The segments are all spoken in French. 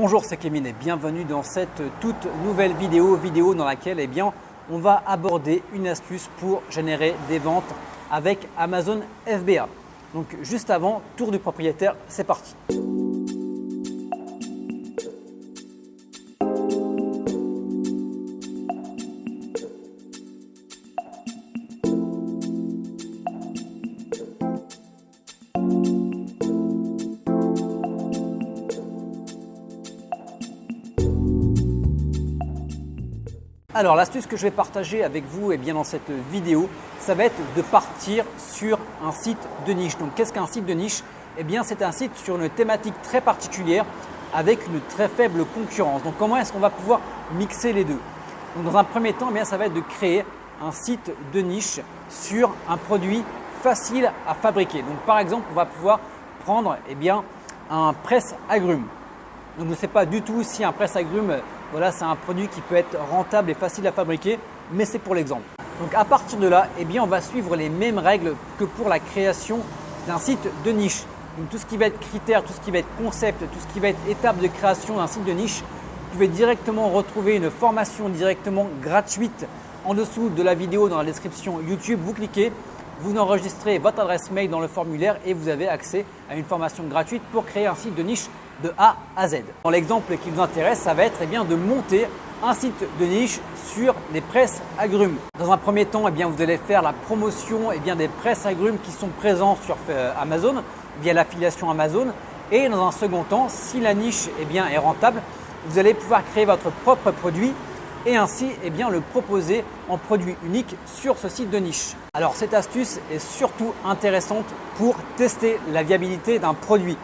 Bonjour, c'est Kevin et bienvenue dans cette toute nouvelle vidéo dans laquelle on va aborder une astuce pour générer des ventes avec Amazon FBA. Donc juste avant, tour du propriétaire, c'est parti. Alors l'astuce que je vais partager avec vous dans cette vidéo, ça va être de partir sur un site de niche. Donc qu'est-ce qu'un site de niche? C'est un site sur une thématique très particulière avec une très faible concurrence. Donc comment est-ce qu'on va pouvoir mixer les deux? Donc dans un premier temps, ça va être de créer un site de niche sur un produit facile à fabriquer. Donc par exemple, on va pouvoir prendre un presse-agrumes. Donc je ne sais pas du tout si un presse-agrumes, c'est un produit qui peut être rentable et facile à fabriquer, mais c'est pour l'exemple. Donc à partir de là, on va suivre les mêmes règles que pour la création d'un site de niche. Donc tout ce qui va être critères, tout ce qui va être concept, tout ce qui va être étape de création d'un site de niche, vous pouvez directement retrouver une formation directement gratuite en dessous de la vidéo dans la description YouTube. Vous cliquez, vous enregistrez votre adresse mail dans le formulaire et vous avez accès à une formation gratuite pour créer un site de niche de A à Z. Dans l'exemple qui vous intéresse, ça va être de monter un site de niche sur les presse-agrumes. Dans un premier temps, vous allez faire la promotion des presse-agrumes qui sont présents sur Amazon via l'affiliation Amazon. Et dans un second temps, si la niche est rentable, vous allez pouvoir créer votre propre produit et ainsi le proposer en produit unique sur ce site de niche. Alors cette astuce est surtout intéressante pour tester la viabilité d'un produit.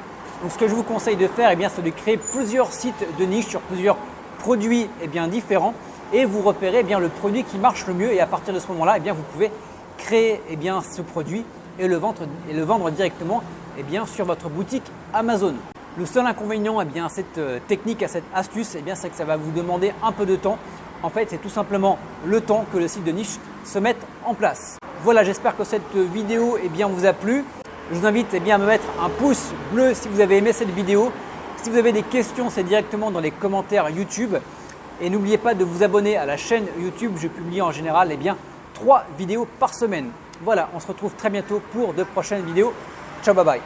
Donc ce que je vous conseille de faire, c'est de créer plusieurs sites de niche sur plusieurs produits différents et vous repérez le produit qui marche le mieux et à partir de ce moment-là, vous pouvez créer ce produit et le vendre directement sur votre boutique Amazon. Le seul inconvénient à cette technique, à cette astuce, c'est que ça va vous demander un peu de temps. En fait, c'est tout simplement le temps que le site de niche se mette en place. Voilà, j'espère que cette vidéo vous a plu. Je vous invite à me mettre un pouce bleu si vous avez aimé cette vidéo. Si vous avez des questions, c'est directement dans les commentaires YouTube. Et n'oubliez pas de vous abonner à la chaîne YouTube. Je publie en général 3 vidéos par semaine. Voilà, on se retrouve très bientôt pour de prochaines vidéos. Ciao, bye bye.